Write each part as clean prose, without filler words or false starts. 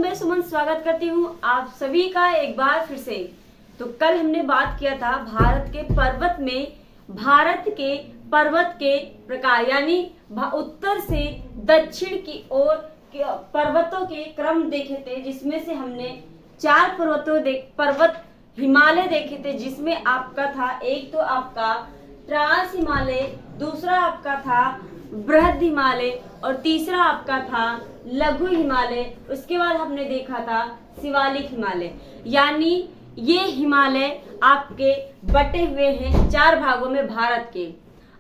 मैं सुमन स्वागत करती हूँ आप सभी का एक बार फिर से। तो कल हमने बात किया था भारत के पर्वत के प्रकार, यानी उत्तर से दक्षिण की ओर पर्वतों के क्रम देखे थे, जिसमें से हमने 4 पर्वत हिमालय देखे थे, जिसमें आपका था एक तो आपका ट्रांस हिमालय, दूसरा आपका था बृहद हिमालय और तीसरा आपका था लघु हिमालय। उसके बाद हमने देखा था शिवालिक हिमालय। यानी ये हिमालय आपके बटे हुए हैं 4 भागों में भारत के।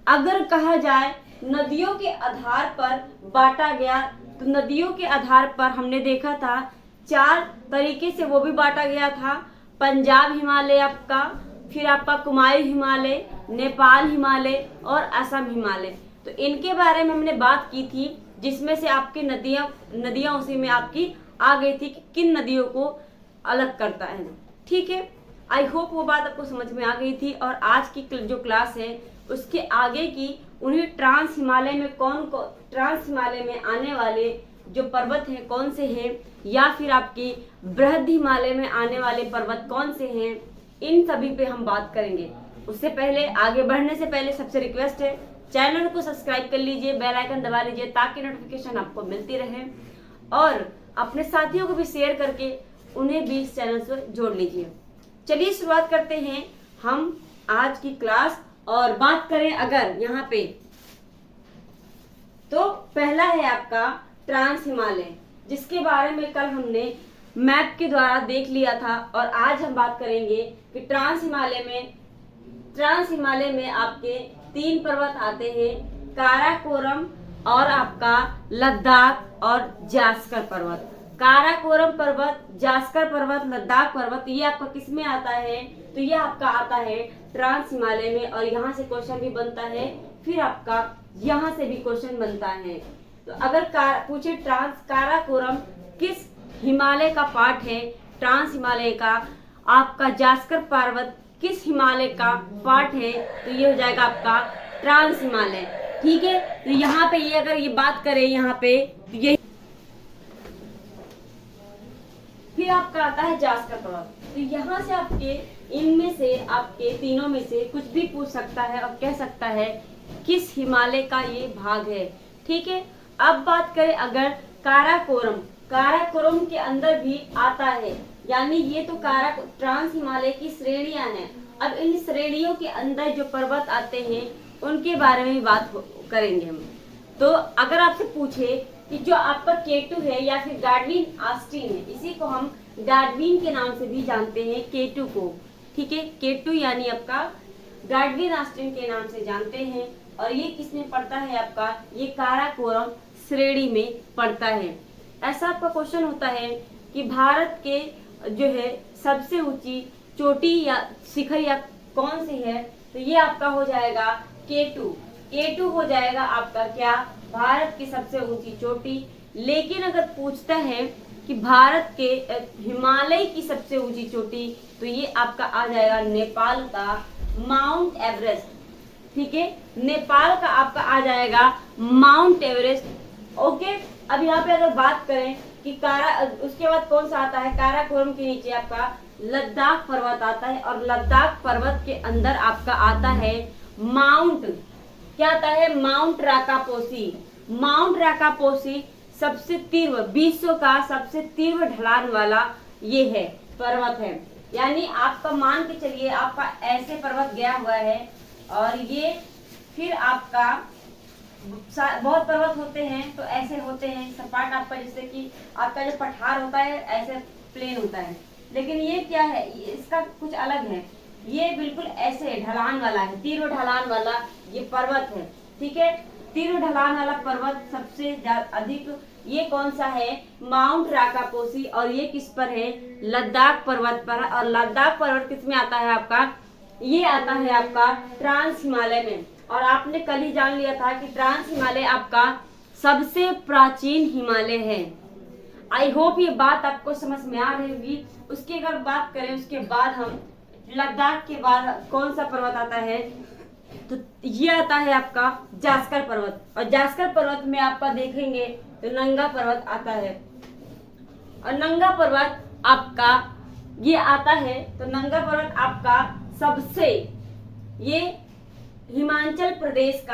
अगर कहा जाए नदियों के आधार पर बांटा गया, तो नदियों के आधार पर हमने देखा था 4 तरीके से वो भी बांटा गया था। पंजाब हिमालय आपका, फिर आपका कुमायूं हिमालय, नेपाल हिमालय और असम हिमालय। तो इनके बारे में हमने बात की थी, जिसमें से आपकी नदियां उसी में आपकी आ गई थी कि किन नदियों को अलग करता है। ठीक है, आई होप वो बात आपको समझ में आ गई थी। और आज की जो क्लास है उसके आगे की उन्हीं ट्रांस हिमालय में आने वाले जो पर्वत हैं कौन से हैं, या फिर आपकी बृहद हिमालय में आने वाले पर्वत कौन से हैं, इन सभी पे हम बात करेंगे। उससे पहले आगे बढ़ने से पहले सबसे रिक्वेस्ट है, चैनल को सब्सक्राइब कर लीजिए, बेल आइकन दबा लीजिए ताकि नोटिफिकेशन आपको मिलती रहे, और अपने साथियों को भी शेयर करके उन्हें भी इस चैनल से जोड़ लीजिए। चलिए शुरुआत करते हैं हम आज की क्लास। और बात करें अगर यहाँ पे, तो पहला है आपका ट्रांस हिमालय, जिसके बारे में कल हमने मैप के द्वारा देख लिया था। और आज हम बात करेंगे कि ट्रांस हिमालय में आपके 3 पर्वत आते हैं, काराकोरम और आपका लद्दाख और जास्कर पर्वत। काराकोरम पर्वत, जास्कर पर्वत, लद्दाख पर्वत, ये आपका किस में आता है? तो ये आपका आता है ट्रांस हिमालय में। और यहाँ से क्वेश्चन भी बनता है, फिर आपका यहाँ से भी क्वेश्चन बनता है। तो अगर पूछे काराकोरम किस हिमालय का पार्ट है, ट्रांस हिमालय का, आपका जास्कर पर्वत किस हिमालय का पार्ट है, तो ये हो जाएगा आपका ट्रांस हिमालय। ठीक है, तो यहाँ पे ये अगर ये बात करें यहाँ पे, तो ये फिर आपका आता है जास्कर पर्वत। तो यहाँ से आपके इनमें से आपके तीनों में से कुछ भी पूछ सकता है और कह सकता है किस हिमालय का ये भाग है। ठीक है, अब बात करें अगर काराकोरम के अंदर भी आता है, यानी ये तो ट्रांस हिमालय की श्रेणियां हैं। अब इन श्रेणियों के अंदर जो पर्वत आते हैं उनके बारे में भी बात करेंगे हम। तो अगर आपसे पूछे कि जो आपका केटू है या फिर गाडविन आस्टीन है, इसी को हम गाडविन के नाम से भी जानते हैं, केटू को। ठीक है, केटू यानी आपका गाडविन आस्टीन के नाम से जानते हैं। और ये किसमें पड़ता है? आपका ये काराकोरम श्रेणी में पड़ता है। ऐसा आपका क्वेश्चन होता है कि भारत के जो है सबसे ऊंची चोटी या शिखर या कौन सी है, तो ये आपका हो जाएगा केटू हो जाएगा आपका क्या? भारत की सबसे ऊंची चोटी। लेकिन अगर पूछता है कि भारत के हिमालय की सबसे ऊंची चोटी, तो ये आपका आ जाएगा नेपाल का माउंट एवरेस्ट। ठीक है, नेपाल का आपका आ जाएगा माउंट एवरेस्ट। ओके, अब यहाँ पे अगर बात करें कि उसके बाद कौन सा आता है? काराकोरम के नीचे आपका लद्दाख पर्वत आता है, और लद्दाख पर्वत के अंदर आपका आता है क्या आता है? माउंट राकापोसी सबसे तीव्र, विश्व का सबसे तीव्र ढलान वाला ये है पर्वत है। यानी आपका मान के चलिए आपका ऐसे पर्वत गया हुआ है, और ये फिर आपका बहुत पर्वत होते हैं, तो ऐसे होते हैं सपाट आपका, जैसे कि आपका जो पठार होता है ऐसे प्लेन होता है। लेकिन ये क्या है? इसका कुछ अलग है, ये बिल्कुल ऐसे ढलान वाला है, तीव्र ढलान वाला ये पर्वत है। ठीक है, तीव्र ढलान वाला पर्वत सबसे अधिक ये कौन सा है? माउंट राकापोसी। और ये किस पर है? लद्दाख पर्वत पर। और लद्दाख पर्वत किस में आता है आपका? ये आता है आपका ट्रांस हिमालय में। और आपने कल ही जान लिया था कि ट्रांस हिमालय आपका सबसे प्राचीन हिमालय है। आई होप ये बात आपको समझ में आ रही होगी। उसकी अगर बात करें, उसके बाद हम लद्दाख के बाद कौन सा पर्वत आता है, तो ये आता है आपका जास्कर पर्वत। और जास्कर पर्वत में आपका देखेंगे तो नंगा पर्वत आता है। और नंगा पर्वत आपका ये आता है, तो नंगा पर्वत आपका सबसे ये हिमाचल प्रदेश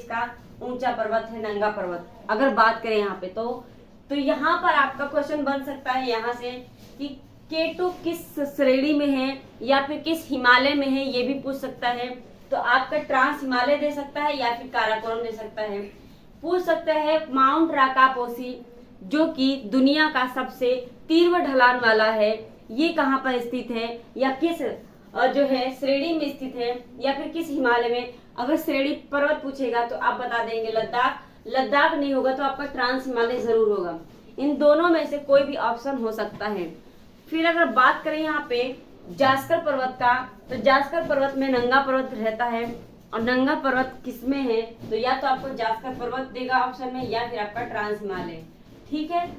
का ऊंचा पर्वत है नंगा पर्वत। अगर बात करें यहाँ पे तो यहाँ पर आपका क्वेश्चन बन सकता है यहाँ से कि K2 किस श्रेणी में है या फिर किस हिमालय में है, ये भी पूछ सकता है। तो आपका ट्रांस हिमालय दे सकता है या फिर काराकोरम दे सकता है। पूछ सकता है माउंट राकापोसी जो कि दुनिया का सबसे तीव्र ढलान वाला है, ये कहाँ पर स्थित है या किस जो है श्रेणी में स्थित है या फिर किस हिमालय में। अगर श्रेणी पर्वत पूछेगा तो आप बता देंगे लद्दाख नहीं होगा तो आपका ट्रांस हिमालय जरूर होगा। इन दोनों में से कोई भी ऑप्शन हो सकता है। फिर अगर बात करें यहाँ पे जास्कर पर्वत का, तो जास्कर पर्वत में नंगा पर्वत रहता है और नंगा पर्वत किसमें है, तो या तो आपको जास्कर पर्वत देगा ऑप्शन में या फिर आपका ट्रांस हिमालय। ठीक है,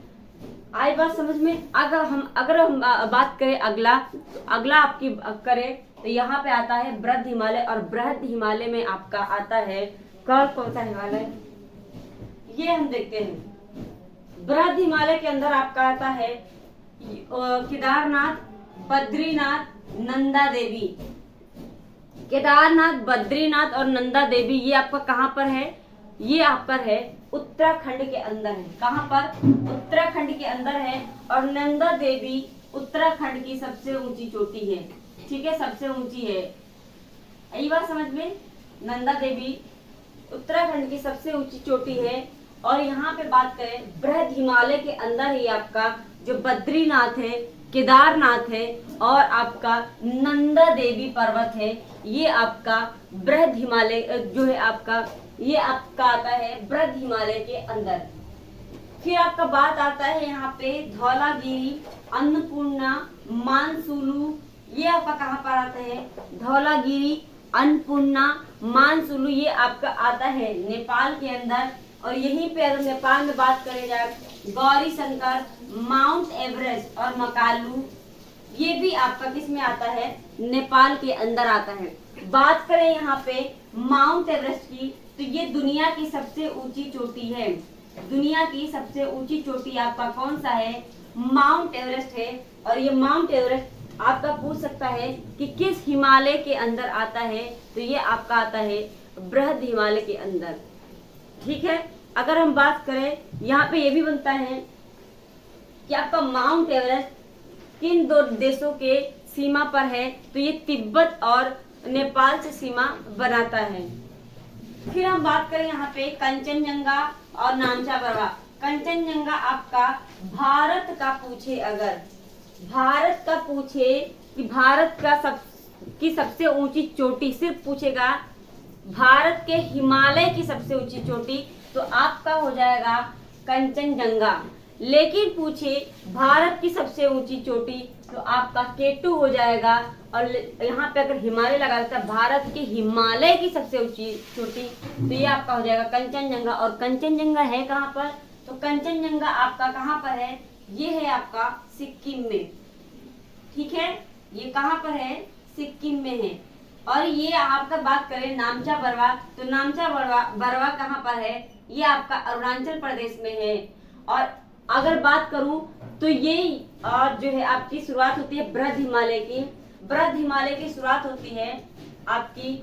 आई बात समझ में। अगर हम बात करें अगला, तो अगला आपकी करें तो यहाँ पे आता है बृहद हिमालय, और बृहद हिमालय में आपका आता है कौन सा हिमालय, ये हम देखते हैं। बृहद हिमालय के अंदर आपका आता है केदारनाथ, बद्रीनाथ, नंदा देवी। केदारनाथ, बद्रीनाथ और नंदा देवी ये आपका कहाँ पर है, ये आप पर है उत्तराखंड के अंदर है। कहाँ पर, उत्तराखंड के अंदर है। और नंदा देवी उत्तराखंड की सबसे ऊंची चोटी है। ठीक है, सबसे ऊंची है, यही बात समझ में। नंदा देवी उत्तराखंड की सबसे ऊंची चोटी है। और यहाँ पे बात करें बृहद हिमालय के अंदर ही आपका जो बद्रीनाथ है, केदारनाथ है और आपका नंदा देवी पर्वत है, ये आपका बृहद हिमालय जो है आपका, ये आपका आता है बृहद हिमालय के अंदर। फिर आपका बात आता है यहाँ पे धौलागिरी, अन्नपूर्णा, मानसूलू, ये आपका कहाँ पर आता है, धौलागिरी, अन्नपूर्णा, मानसूलू, ये आपका आता है नेपाल के अंदर। और यहीं पे अगर नेपाल में बात करें जाए गौरी शंकर, माउंट एवरेस्ट और मकालू, ये भी आपका किस में आता है, नेपाल के अंदर आता है। बात करें यहाँ पे माउंट एवरेस्ट की, तो ये दुनिया की सबसे ऊंची चोटी है। दुनिया की सबसे ऊंची चोटी आपका कौन सा है, माउंट एवरेस्ट है। और ये माउंट एवरेस्ट आपका पूछ सकता है कि किस हिमालय के अंदर आता है, तो ये आपका आता है बृहद हिमालय के अंदर। ठीक है, अगर हम बात करें यहाँ पे ये भी बनता है कि आपका माउंट एवरेस्ट किन दो देशों के सीमा पर है, तो ये तिब्बत और नेपाल से सीमा बनाता है। फिर हम बात करें यहाँ पे कंचनजंगा और नामचा बरवा। कंचनजंगा आपका भारत का पूछे, अगर भारत का पूछे कि भारत का सबसे ऊंची चोटी, सिर्फ पूछेगा भारत के हिमालय की सबसे ऊंची चोटी, तो आपका हो जाएगा कंचनजंगा। लेकिन पूछे भारत की सबसे ऊंची चोटी, तो आपका K2 हो जाएगा। और यहाँ पे अगर हिमालय लगा देता है भारत के हिमालय की सबसे ऊंची चोटी, तो ये आपका हो जाएगा कंचनजंगा। और कंचनजंगा है कहाँ पर, तो कंचनजंगा आपका कहाँ पर है, ये है आपका सिक्किम में। ठीक है, ये कहाँ पर है, सिक्किम में है। और ये आपका बात करें नामचा बरवा, तो नामचा बरवा कहाँ पर है, ये आपका अरुणाचल प्रदेश में है। और अगर बात करूं तो ये जो है आपकी शुरुआत होती है बृहद हिमालय की। बृहद हिमालय की शुरुआत होती है आपकी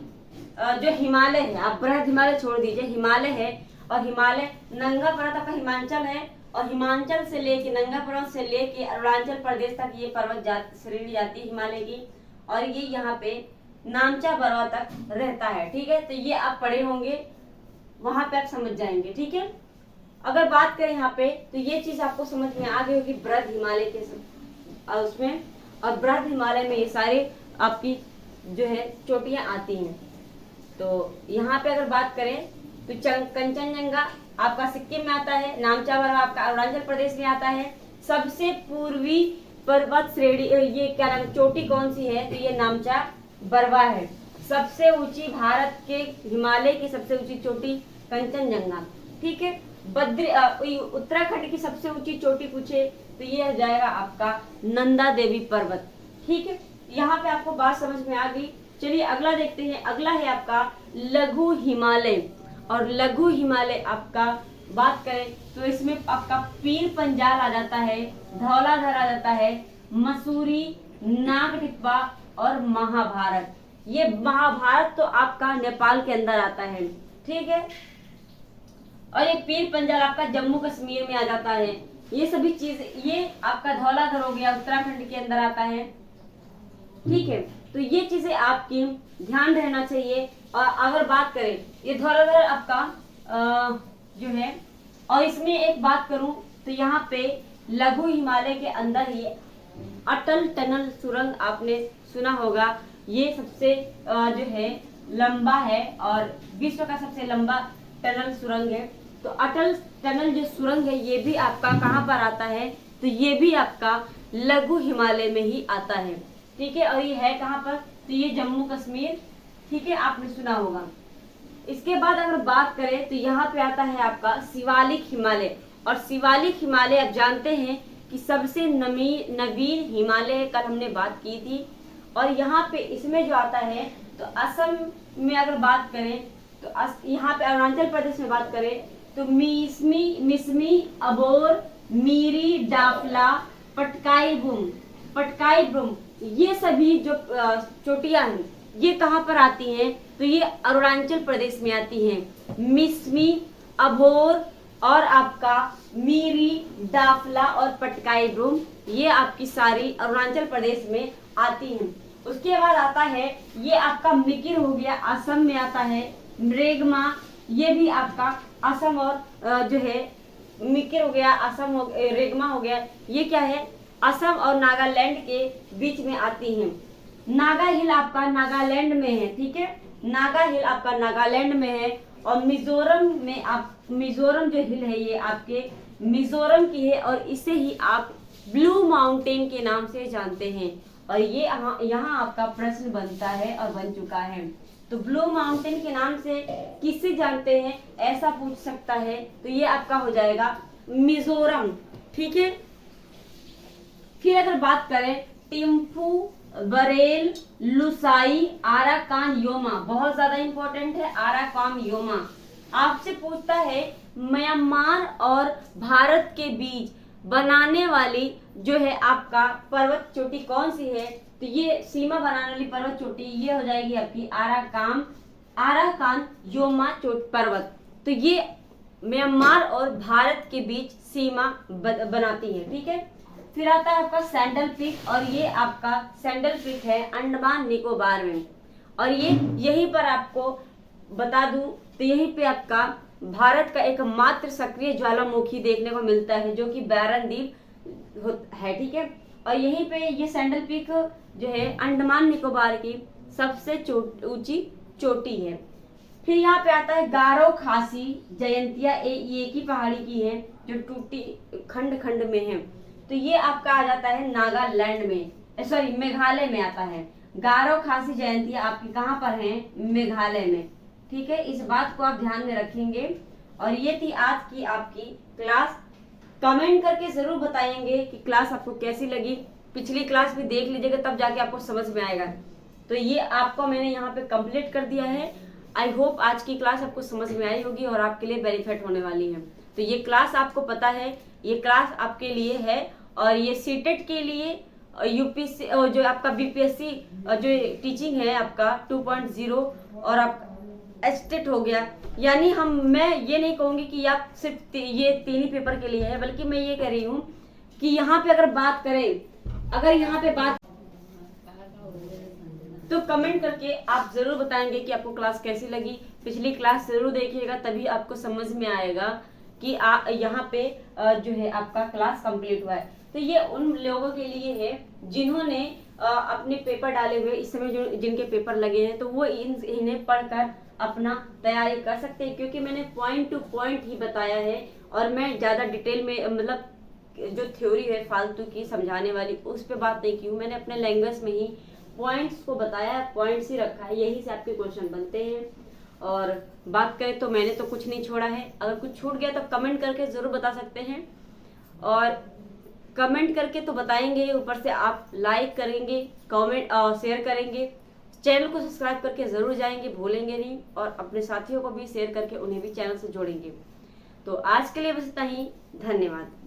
जो हिमालय है, आप बृहद हिमालय छोड़ दीजिए, हिमालय है। और हिमालय नंगा पर्वत आपका हिमाचल है, और हिमाचल से लेके नंगा पर्वत से लेके अरुणाचल प्रदेश तक ये पर्वत श्रेणी जाती है हिमालय की। और ये यहाँ पे नामचा बरवा तक रहता है। ठीक है, तो ये आप पढ़े होंगे, वहां पे आप समझ जाएंगे। ठीक है, अगर बात करें यहाँ पे तो ये चीज आपको समझ में आ गई होगी बृहद हिमालय के उसमें। और बृहद हिमालय में ये सारे आपकी जो है चोटियां आती हैं। तो यहाँ पे अगर बात करें तो कंचनजंगा आपका सिक्किम में आता है, नामचा बरवा आपका अरुणाचल प्रदेश में आता है। सबसे पूर्वी पर्वत श्रेणी ये क्या नाम चोटी कौन सी है, तो ये नामचा बरवा है। सबसे ऊंची भारत के हिमालय की सबसे ऊंची चोटी कंचनजंगा। ठीक है, उत्तराखंड की सबसे ऊंची चोटी पूछे तो ये हो जाएगा आपका नंदा देवी पर्वत। ठीक है, यहाँ पे आपको बात समझ में आ गई। चलिए अगला देखते हैं। अगला है आपका लघु हिमालय। और लघु हिमालय आपका बात करें तो इसमें आपका पीर पंजाल आ जाता है, धौलाधर आ जाता है, मसूरी, नागटिब्बा और महाभारत। ये महाभारत तो आपका नेपाल के अंदर आता है, ठीक है। और ये पीर पंजाल आपका जम्मू कश्मीर में आ जाता है। ये सभी चीज, ये आपका धौलाधर हो गया, उत्तराखंड के अंदर आता है, ठीक है। तो ये चीजें आपकी ध्यान रहना चाहिए। और अगर बात करें ये धौलाधर आपका जो है, और इसमें एक बात करूं तो यहाँ पे लघु हिमालय के अंदर ये अटल टनल सुरंग आपने सुना होगा। ये सबसे जो है लंबा है और विश्व का सबसे लंबा टनल सुरंग है। तो अटल टनल जो सुरंग है ये भी आपका कहाँ पर आता है, तो ये भी आपका लघु हिमालय में ही आता है, ठीक है। और ये है कहाँ पर, तो ये जम्मू कश्मीर, ठीक है, आपने सुना होगा। इसके बाद अगर बात करें तो यहाँ पे आता है आपका शिवालिक हिमालय। और शिवालिक हिमालय आप जानते हैं कि सबसे नवीन हिमालय है, कल हमने बात की थी। और यहाँ पे इसमें जो आता है तो असम में अगर बात करें तो यहाँ पे अरुणाचल प्रदेश में बात करें तो मिसमी, अबोर, मीरी, डाफला, पटकाई बुम, ये सभी जो चोटियां हैं ये कहाँ पर आती हैं, तो ये अरुणाचल प्रदेश में आती हैं। मिसमी, अबोर और आपका मीरी, डाफला और पटकाई ब्रूम, ये आपकी सारी अरुणाचल प्रदेश में आती हैं। उसके बाद आता है ये आपका मिकिर हो गया, असम में आता है। रेगमा, ये भी आपका असम और जो है मिकिर हो गया, असम हो, रेगमा हो गया, ये क्या है, असम और नागालैंड के बीच में आती हैं। नागा हिल आपका नागालैंड में है, ठीक है, नागा हिल आपका नागालैंड में है। और मिजोरम में मिजोरम जो हिल है ये आपके मिजोरम की है और इसे ही आप ब्लू माउंटेन के नाम से जानते हैं। और ये यहाँ आपका प्रश्न बनता है और बन चुका है। तो ब्लू माउंटेन के नाम से किसे जानते हैं ऐसा पूछ सकता है, तो ये आपका हो जाएगा मिजोरम, ठीक है। फिर अगर बात करें टिम्फू, बरेल, लुसाई, आराकान योमा, बहुत ज्यादा इंपॉर्टेंट है आराकान योमा। आपसे पूछता है म्यांमार और भारत के बीच बनाने वाली जो है आपका पर्वत चोटी कौन सी है, तो ये सीमा बनाने वाली पर्वत चोटी ये हो जाएगी आपकी आराकान योमा पर्वत। तो ये म्यांमार और भारत के बीच सीमा बनाती है, ठीक है। फिर आता है आपका सैंडल पीक, और ये आपका सैंडल पीक है अंडमान निकोबार में। और ये यहीं पर आपको बता दूं तो यहीं पे आपका भारत का एकमात्र सक्रिय ज्वालामुखी देखने को मिलता है जो कि बैरन द्वीप है, ठीक है। और यहीं पे ये सैंडल पीक जो है अंडमान निकोबार की सबसे ऊंची चोटी है। फिर यहाँ पे आता है गारो खासी जयंतिया, ये की पहाड़ी की है जो टूटी खंड में है। तो ये आपका आ जाता है नागालैंड में, सॉरी मेघालय में आता है। गारो खासी जयंतिया आपकी कहाँ पर है, मेघालय में, ठीक है। इस बात को आप ध्यान में रखेंगे। और ये थी आज की आपकी क्लास। कमेंट करके जरूर बताएंगे कि क्लास आपको कैसी लगी। पिछली क्लास भी देख लीजिएगा तब जाके आपको समझ में आएगा। तो ये आपको मैंने यहाँ पे कंप्लीट कर दिया है। आई होप आज की क्लास आपको समझ में आई होगी और आपके लिए बेनिफिट होने वाली है। तो ये क्लास आपको पता है, ये क्लास आपके लिए है। और ये सीटेट के लिए यूपीसी जो आपका बीपीएससी जो टीचिंग है आपका 2.0 और आप एस्टेट हो गया, यानी मैं ये नहीं कहूंगी कि आप सिर्फ ये 3 ही पेपर के लिए है, बल्कि मैं ये कह रही हूँ कि यहाँ पे अगर बात करें, अगर यहाँ पे बात तो कमेंट करके आप जरूर बताएंगे कि आपको क्लास कैसी लगी। पिछली क्लास जरूर देखिएगा तभी आपको समझ में आएगा कि यहाँ पे जो है आपका क्लास कंप्लीट हुआ है। तो ये उन लोगों के लिए है जिन्होंने अपने पेपर डाले हुए इस समय जो जिनके पेपर लगे हैं, तो वो इन्हें पढ़कर अपना तैयारी कर सकते हैं, क्योंकि मैंने पॉइंट टू पॉइंट ही बताया है। और मैं ज्यादा डिटेल में मतलब जो थ्योरी है फालतू की समझाने वाली उस पर बात नहीं की हूँ। मैंने अपने लैंग्वेज में ही पॉइंट्स को बताया है, पॉइंट्स ही रखा है, यही से आपके क्वेश्चन बनते हैं। और बात करें तो मैंने तो कुछ नहीं छोड़ा है। अगर कुछ छूट गया तो कमेंट करके जरूर बता सकते हैं। और कमेंट करके तो बताएंगे, ऊपर से आप लाइक करेंगे, कमेंट और शेयर करेंगे, चैनल को सब्सक्राइब करके जरूर जाएंगे, भूलेंगे नहीं। और अपने साथियों को भी शेयर करके उन्हें भी चैनल से जोड़ेंगे। तो आज के लिए बस इतना ही। धन्यवाद।